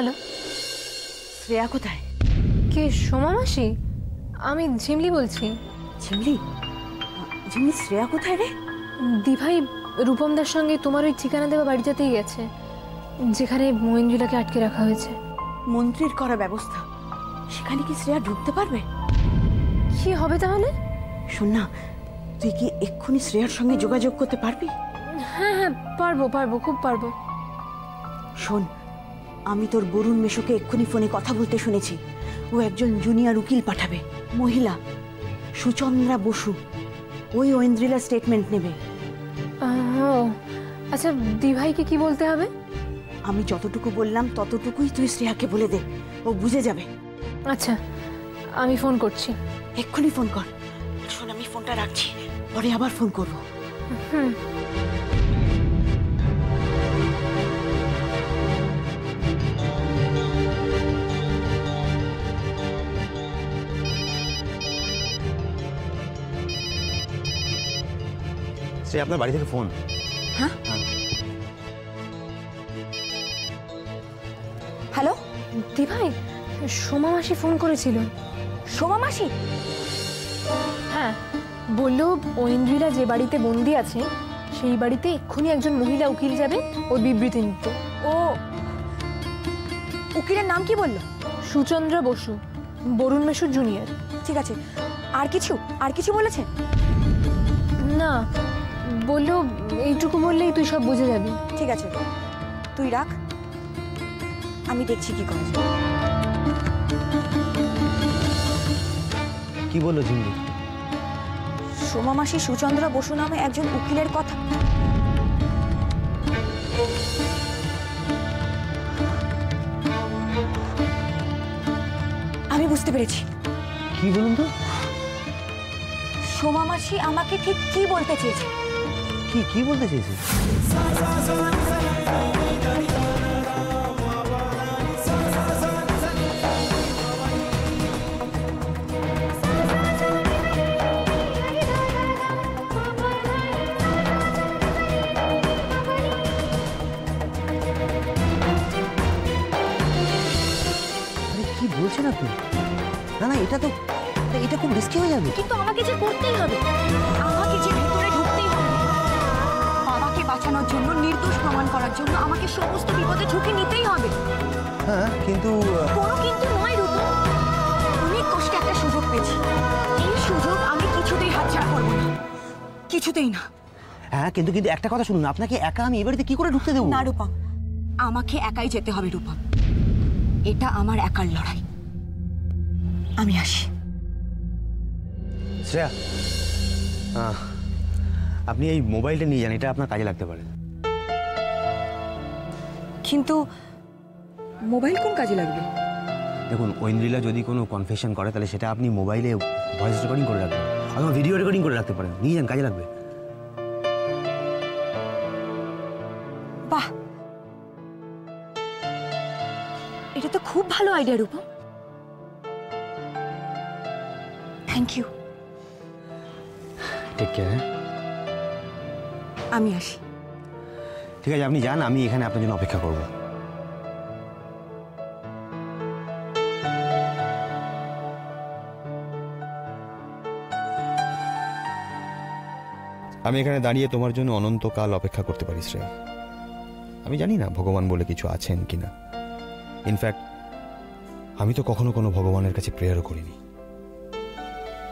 Hello, Shreya কোথায়? কে? সোমা মাসি? আমি ঝিমলি বলছি। ঝিমলি? ঝিমলি, শ্রেয়া কোথায় রে? দিভাই রূপমদার সঙ্গে তোমার ওই ঠিকানা দেওয়া বাড়িটাতেই গেছে, যেখানে মহেন্দ্রিলাকে আটকে রাখা হয়েছে। মন্ত্রীর করা ব্যবস্থা, সেখানে কি শ্রেয়া ঢুকতে পারবে? কি হবে তাহলে? শোন না, তুই কি এক্ষুনি শ্রেয়ার সঙ্গে যোগাযোগ করতে পারবি? হ্যাঁ হ্যাঁ, পারবো পারবো, খুব পারবো। শোন, আমি তোর বরুণ মেশোকে এক্ষুনি ফোনে কথা বলতে শুনেছি। ও একজন জুনিয়র উকিল পাঠাবে, মহিলা, সুচন্দ্রা বসু। ওই ঐন্দ্রিলা স্টেটমেন্ট নেবে। ও আচ্ছা, দিভাইকে কি বলতে হবে? আমি যতটুকু বললাম ততটুকুই তুই শ্রেয়াকে বলে দে, ও বুঝে যাবে। আচ্ছা, আমি ফোন করছি। এক্ষুনি ফোন কর। শোন, আমি ফোনটা রাখছি, পরে আবার ফোন করবো। হুম। সে আপনার বাড়ি থেকে ফোন। হ্যাঁ, হ্যালো দিভাই, সোমা মাসি ফোন করেছিল। সোমা মাসি? হ্যাঁ, বললো ঐন্দ্রিলা যে বাড়িতে বন্দি আছে সেই বাড়িতে এক্ষুনি একজন মহিলা উকিল যাবে ওর বিবৃতি নিতে। ও, উকিলের নাম কি বললো? সুচন্দ্রা বসু, বরুণ মেশুর জুনিয়র। ঠিক আছে, আর কিছু বলেছে? না, বললো এইটুকু বললেই তুই সব বুঝে যাবি। ঠিক আছে, তুই রাখ, আমি দেখছি কি করা যায়। কি বললো ঝিমলি? সোমা মাসি সুচন্দ্রা বসু নামে একজন উকিলের কথা। আমি বুঝতে পেরেছি। কি বলুন তো? সোমা মাসি আমাকে ঠিক কি বলতে চেয়েছে? কি বলতে চেয়েছে? কি বলছেন আপনি? না না, এটা খুব রিস্কি হয়ে যাবে। কিন্তু আমাকে যে করতেই হবে, আমাকে যে ভিতরে ঢুকতেই হবে। বাবাকে বাঁচানোর জন্য, নির্দোষ প্রমাণ করার জন্য আমাকে সমস্ত বিপদে ঝুঁকি নিতেই হবে। হ্যাঁ, কিন্তু কোনো কিন্তু নয় রূপম, অনেক কষ্টে একটা সুযোগ পেয়েছি। এই সুযোগ আমি কিছুতেই হাতছাড়া করবো না, কিছুতেই না। হ্যাঁ, কিন্তু একটা কথা শুনুন, আপনাকে একা আমি এই বাড়িতে কি করে ঢুকতে দেবো? না রূপম, আমাকে একাই যেতে হবে রূপম, এটা আমার একার লড়াই। আমি আসি। শ্রেয়া, আপনি এই মোবাইলটা নিয়ে যান, এটা আপনার কাজে লাগতে পারে। কিন্তু মোবাইল কোন কাজে লাগবে? দেখুন, ঐন্দ্রিলা যদি কোনো কনফেশন করে তাহলে সেটা আপনি মোবাইলে ভয়েস রেকর্ডিং করে রাখবেন অথবা ভিডিও রেকর্ডিং করে রাখতে পারেন। নিয়ে যান, কাজে লাগবে। বাহ, এটা তো খুব ভালো idea Rupam, thank you. Take care. আমি আসি। ঠিক আছে, আপনি যান, আমি এখানে আপনার জন্য অপেক্ষা করব। আমি এখানে দাঁড়িয়ে তোমার জন্য অনন্তকাল অপেক্ষা করতে পারি শ্রেয়া। আমি জানি না ভগবান বলে কিছু আছেন কিনা। ইনফ্যাক্ট আমি তো কখনো কোনো ভগবানের কাছে প্রেয়ারও করিনি।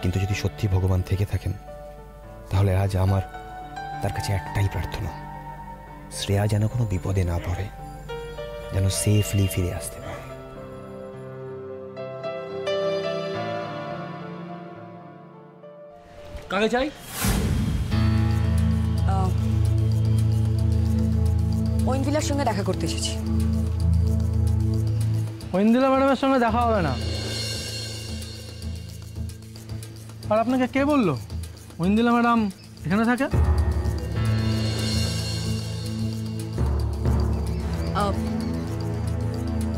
কিন্তু যদি সত্যি ভগবান থেকে থাকেন তাহলে আজ আমার তার কাছে একটাই প্রার্থনা, শ্রেয়া যেন কোনো বিপদে না পড়ে, যেন সেফলি ফিরে আসতে পারে। কাকে চাই? ঐন্দ্রিলার সঙ্গে দেখা করতে এসেছি। ঐন্দ্রিলা ম্যাডামের সঙ্গে দেখা হবে না। আর আপনাকে কে বললো ঐন্দ্রিলা ম্যাডাম এখানে থাকে?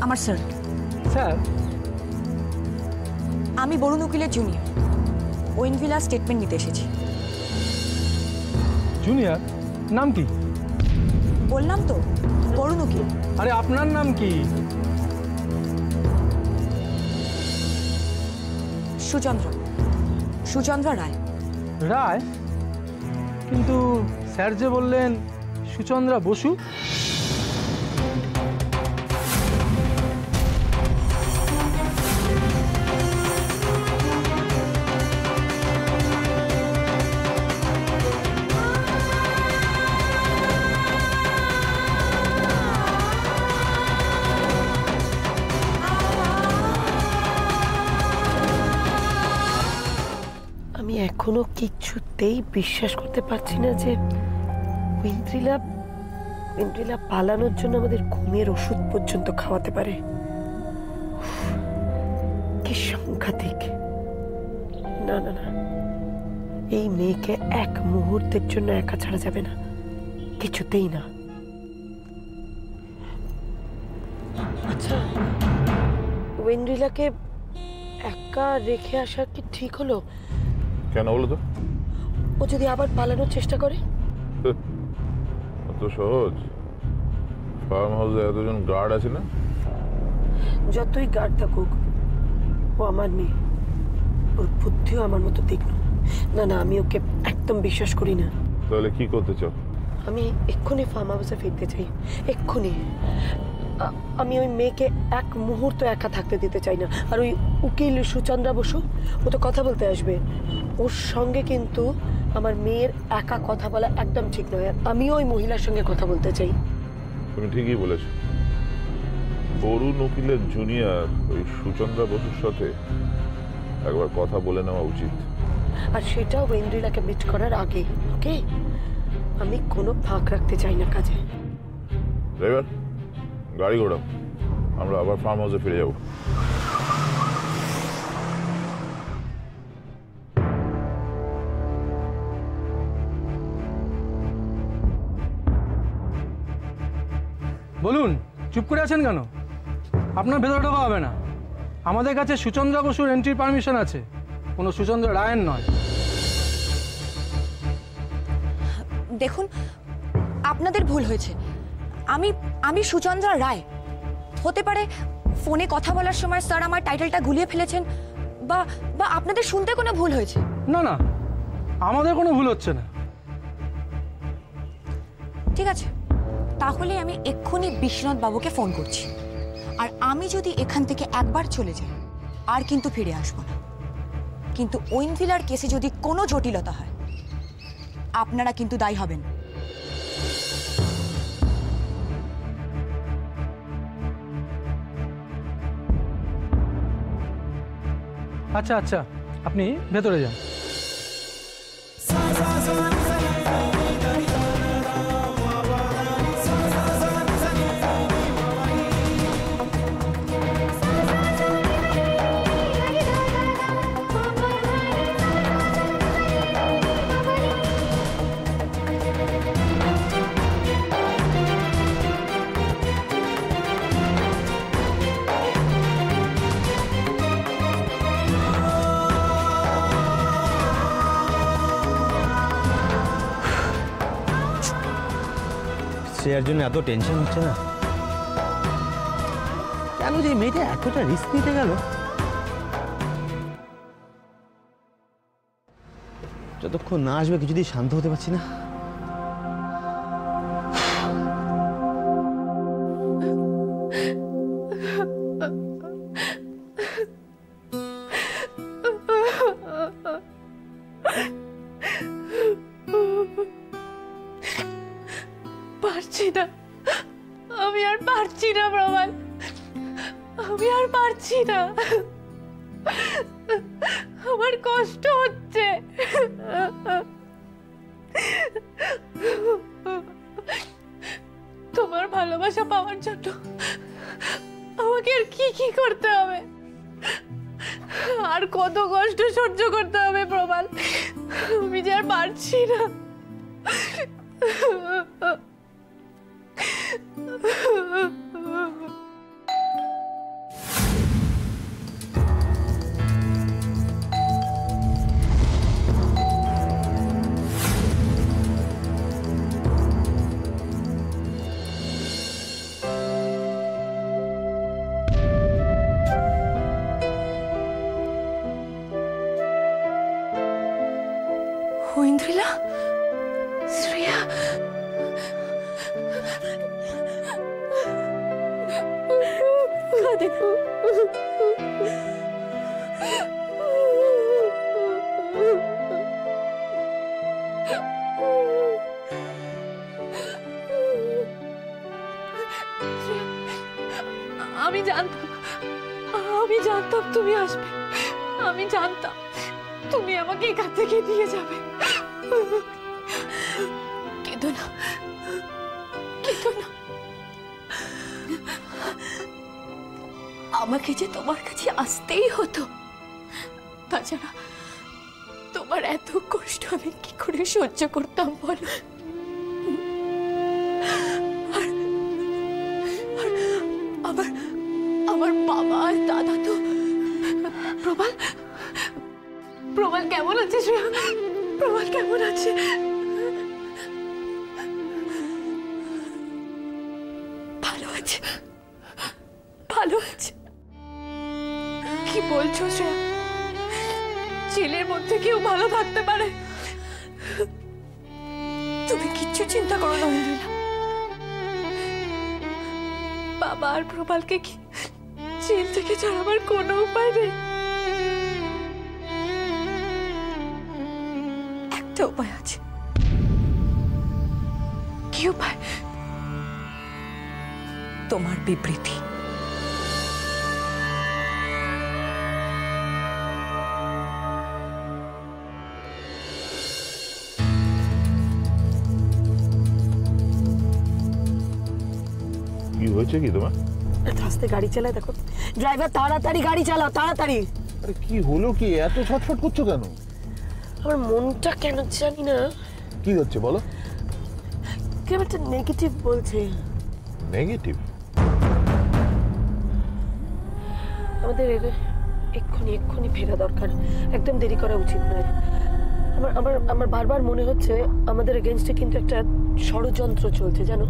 আমার স্যার। স্যার? আমি বরুণ উকিলের জুনিয়র, ঐন্দ্রিলা স্টেটমেন্ট নিতে এসেছি। জুনিয়র? নাম কি? বললাম তো, বরুণ উকিল। আরে আপনার নাম কি? সুচন্দ্রা রায়। রায়? কিন্তু স্যার যে বললেন সুচন্দ্রা বসু। আমি এখনো কিছুতেই বিশ্বাস করতে পারছি না যে ইন্দ্রিলা পালানোর জন্য আমাদের ঘুমের ওষুধ পর্যন্ত খাওয়াতে পারে। কি সাংঘাতিক! না না না, এই মেয়েকে এক মুহূর্তের জন্য একা ছাড়া যাবে না, কিছুতেই না। আচ্ছা, ইন্দ্রিলাকে একা রেখে আসা কি ঠিক হলো? কেন বলো তো? ও যদি আবার পালানোর চেষ্টা করে? অত সহজ? ফার্ম হাউসে এতজন গার্ড আছে না? যতই গার্ড থাকুক, ও আমার মেয়ে, ওর বুদ্ধিও আমার মতো তীক্ষ্ণ। না না, আমি ওকে একদম বিশ্বাস করি না। তাহলে কি করতে চাও? আমি এক্ষুনি ফার্ম হাউসে ফিরতে চাই, এক্ষুনি। আমি ওই মেয়েকে এক মুহূর্ত একা থাকতে দিতে চাই না। আর ওই উকিল সুচন্দ্রা বসু, ও তো কথা বলতে আসবে, ওর সঙ্গে কিন্তু আমার মেয়ের একা কথা বলা একদম ঠিক নয়। আমিও ওই মহিলার সঙ্গে কথা বলতে চাই। তুমি ঠিকই বলেছ। বরুণ উকিলের জুনিয়র ওই সুচন্দ্রা বসুর সাথে একবার কথা বলে নেওয়া উচিত। আর সেটাও ইন্দ্রিলাকে মিট করার আগে। ওকে, আমি কোনো ফাঁক রাখতে চাই না কাজে। ড্রাইভার, গাড়ি ঘোড়াও, আমরা আবার ফার্ম হাউসে ফিরে যাব। বলুন, চুপ করে আছেন কেন? আপনার ভেতরে ঢোকা হবে না। আমাদের কাছে সুচন্দ্রা বসুর এন্ট্রি পারমিশন আছে, কোনো সুচন্দ্রা রায়ের নয়। দেখুন, আপনাদের ভুল হয়েছে। আমি সুচন্দ্রা রায়। হতে পারে ফোনে কথা বলার সময় স্যার আমার টাইটেলটা গুলিয়ে ফেলেছেন, বা আপনাদের শুনতে কোনো ভুল হয়েছে। না না, আমাদের কোনো ভুল হচ্ছে না। ঠিক আছে, তাহলে আমি এক্ষুনি বিশ্বনাথ বাবুকে ফোন করছি। আর আমি যদি এখান থেকে একবার চলে যাই, আর কিন্তু ফিরে আসবো না। কিন্তু ঐন্দ্রিলার কেসে যদি কোনো জটিলতা হয়, আপনারা কিন্তু দায়ী হবেন। আচ্ছা আচ্ছা, আপনি ভেতরে যান। শ্রেয়ার জন্য এত টেনশন হচ্ছে না কেন যে মেয়েটা এতটা রিস্ক নিতে গেল? যতক্ষণ না আসবে কিছুতেই শান্ত হতে পারছি না। পারছি না, আমি আর পারছি না প্রমাণ, আমি আর পারছি না। আমার কষ্ট হচ্ছে। তোমার ভালোবাসা পাওয়ার জন্য আমাকে আর কি কি করতে হবে, আর কত কষ্ট সহ্য করতে হবে প্রমাণ, আমি যে আর পারছি না। ঐন্দ্রিলা, শ্রেয়া, আমি জানতাম তুমি আসবে, আমি জানতাম তুমি আমাকে এখান থেকে নিয়ে যাবে। কেঁদো না, কেঁদো না। আমাকে যে তোমার কাছে আসতেই হতো, তাছাড়া তোমার এত কষ্ট আমি কি করে সহ্য করতাম বলো? আমার বাবা আর দাদা তো। প্রবাল, প্রবাল কেমন আছে শ্রেয়া? প্রবাল কেমন আছে? ভালো আছে, ভালো আছে। কি বলছো শ্রেয়া? ছেলের মধ্যে কেউ ভালো থাকতে পারে? তুমি কিচ্ছু চিন্তা করো না ঐন্দ্রিলা। বাবা আর প্রবালকে কি জেল থেকে ছাড়াবার কোনো উপায় নেই? একটা উপায় আছে। কি উপায়? তোমার বিবৃতি। কি হয়েছে কি তোমার? আস্তে গাড়ি চালায় দেখো। ড্রাইভার তাড়াতাড়ি গাড়ি চালাও, তাড়াতাড়ি। আরে কি হলো কি? এত ছটফট করছো কেন? আমার মনটা কেন জানি না। কি হচ্ছে বলো? কেমন একটা নেগেটিভ বলছে। নেগেটিভ? আমাদের এক্ষুনি ফেরা দরকার, একদম দেরি করা উচিত নয়। আমার বারবার মনে হচ্ছে আমাদের এগেইনস্টে কিন্তু একটা ষড়যন্ত্র চলছে, জানো?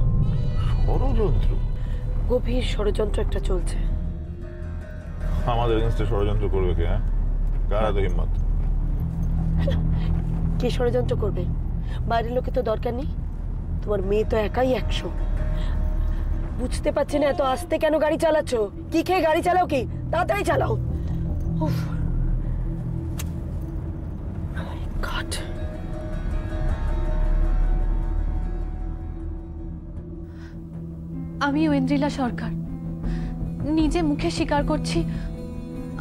ষড়যন্ত্র? গভীর ষড়যন্ত্র একটা চলছে। আমাদের এগেইনস্টে ষড়যন্ত্র করবে কে? হ্যাঁ, কার এত হিম্মত? কে ষড়যন্ত্র করবে? বাইরের লোকে তো দরকার নেই। তোমার মেয়ে তো একাই 100। বুঝতে পারছি না এত আস্তে কেন গাড়ি চালাচ্ছ? কি খেয়ে গাড়ি চালাও কি? তাড়াতাড়ি চালাও। উফ, গড। আমি ঐন্দ্রিলা সরকার নিজে মুখে স্বীকার করছি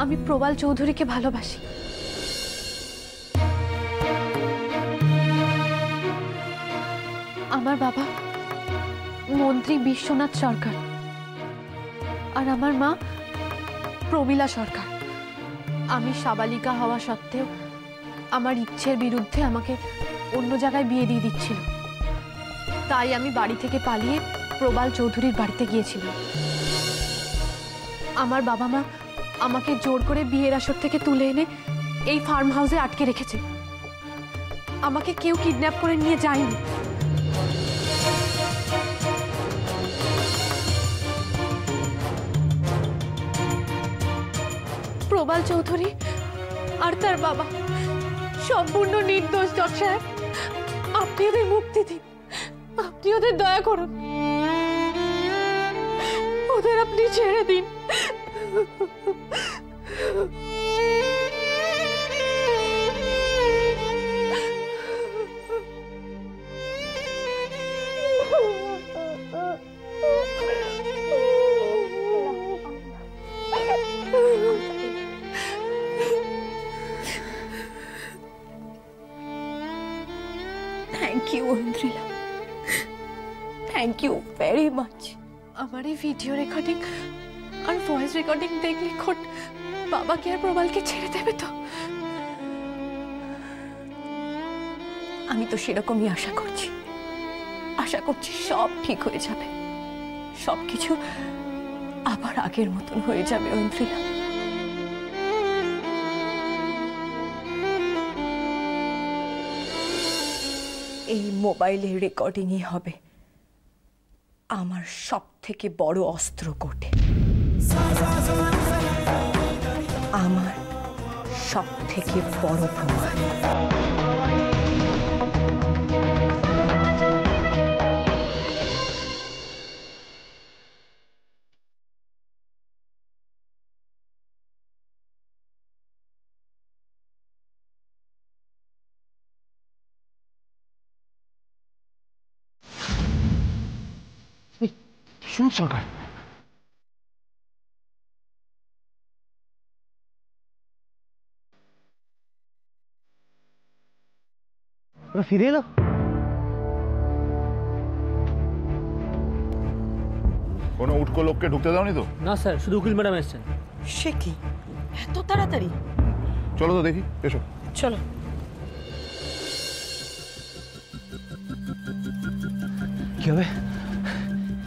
আমি প্রবাল চৌধুরীকে ভালোবাসি। আমার বাবা মন্ত্রী বিশ্বনাথ সরকার আর আমার মা প্রমীলা সরকার। আমি সাবালিকা হওয়া সত্ত্বেও আমার ইচ্ছের বিরুদ্ধে আমাকে অন্য জায়গায় বিয়ে দিয়ে দিচ্ছিল। তাই আমি বাড়ি থেকে পালিয়ে প্রবাল চৌধুরীর বাড়িতে গিয়েছিলাম। আমার বাবা মা আমাকে জোর করে বিয়ের আসর থেকে তুলে এনে এই ফার্ম হাউসে আটকে রেখেছে। আমাকে কেউ কিডন্যাপ করে নিয়ে যায়নি। প্রবাল চৌধুরী আর তার বাবা সম্পূর্ণ নির্দোষ। জজ সাহেব, আপনি ওদের মুক্তি দিন, আপনি ওদের দয়া করুন, ওদের আপনি ছেড়ে দিন। Thank you Aindrila, thank you very much. আমার এই ভিডিও রেকর্ডিং আর ভয়েস রেকর্ডিং দেখলে খোট বাবাকে আর প্রবালকে ছেড়ে দেবে তো? আমি তো সেরকমই আশা করছি সব ঠিক হয়ে যাবে, সবকিছু আবার আগের মতন হয়ে যাবে ঐন্দ্রিলা। এই মোবাইলের রেকর্ডিংই হবে আমার সব থেকে বড় অস্ত্র কোটে, আমার সব থেকে বড় প্রমাণ। বিশ্বনাথ সরকার। ওরা ফিরে এলো? কোনো উটকো লোককে ঢুকতে দাওনি তো? না স্যার, শুধু উকিল ম্যাডাম এসছেন। সে কি এত তাড়াতাড়ি? চলো তো দেখি, এসো। চলো। কি হবে,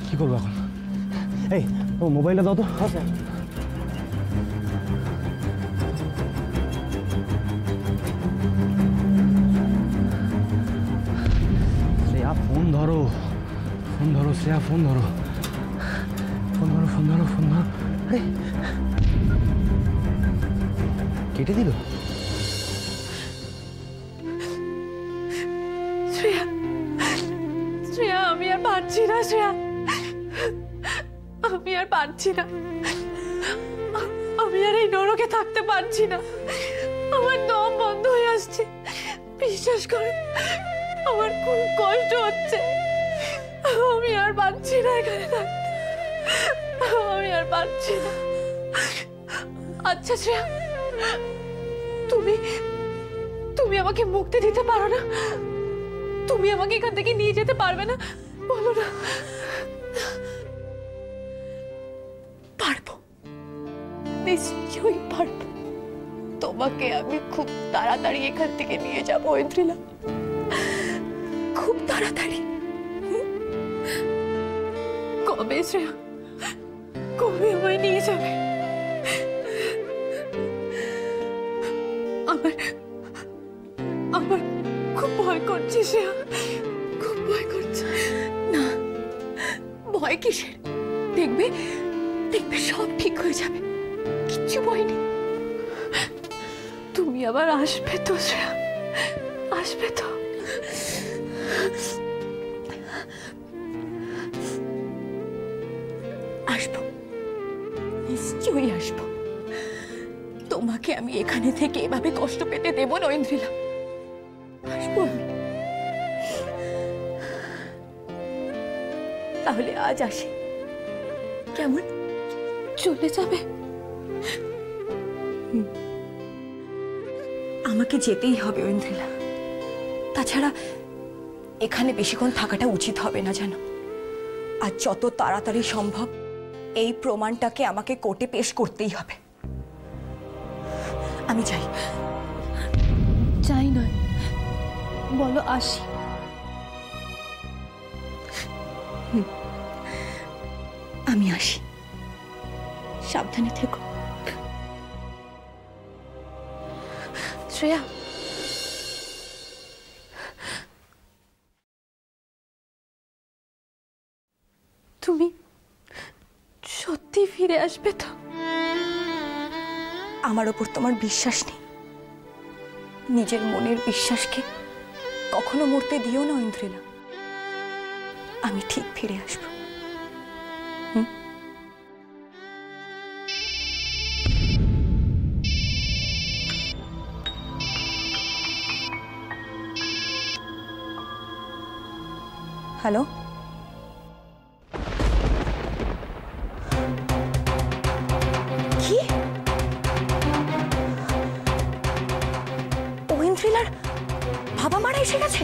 কি করবো এখন? এই ও মোবাইলটা দাও তো। হ্যাঁ স্যার। শ্রেয়া ফোন ধরো, ফোন ধরো শ্রেয়া, ফোন ধরো, ফোন ধরো, ফোন ধরো, ফোন ধরো। আরে কেটে দিল। শ্রেয়া, শ্রেয়া আমি আর পারছি না, শ্রেয়া আমি আর পারছি না, আমি আর এই নরকে থাকতে পারছি না, আমার দম বন্ধ হয়ে আসছে, বিশ্বাস করে আমার খুব কষ্ট হচ্ছে, আমি আর পারছি না এখানে থাকতে, আমি আর পারছি না। আচ্ছা শ্রেয়া, তুমি তুমি আমাকে মুক্তি দিতে পারো না? তুমি আমাকে এখান থেকে নিয়ে যেতে পারবে না? বলো না। পারবো, নিশ্চয়ই পারবো। তোমাকে আমি খুব তাড়াতাড়ি এখান থেকে নিয়ে যাবো ঐন্দ্রিলা, খুব তাড়াতাড়ি। কবে শ্রেয়া, কবে আমায় নিয়ে যাবে? আমার আমার খুব ভয় করছে শ্রেয়া, খুব ভয় করছে। না, ভয় কিসের? দেখবে দেখবে সব ঠিক হয়ে যাবে, কিচ্ছু ভয় নেই। তুমি আবার আসবে তো শ্রেয়া, আসবে তো? আসবো, নিশ্চয়ই আসবো। তোমাকে আমি এখানে থেকে এভাবে কষ্ট পেতে দেব না ঐন্দ্রিলা, আসবো আমি। তাহলে আজ আসি, কেমন? চলে যাবে? আমাকে যেতেই হবে ঐন্দ্রিলা, তাছাড়া এখানে বেশিক্ষণ থাকাটা উচিত হবে না জানো। আর যত তাড়াতাড়ি সম্ভব এই প্রমাণটাকে আমাকে কোর্টে পেশ করতেই হবে। আমি যাই। যাই নয়, বলো আসি। আমি আসি, সাবধানে থেকো শ্রেয়া। তুমি সত্যি ফিরে আসবে তো? আমার ওপর তোমার বিশ্বাস নেই? নিজের মনের বিশ্বাসকে কখনো মরতে দিও না ঐন্দ্রিলা, আমি ঠিক ফিরে আসবো। হ্যালো, কি ঐন্দ্রিলার বাবা মারা এসে গেছে?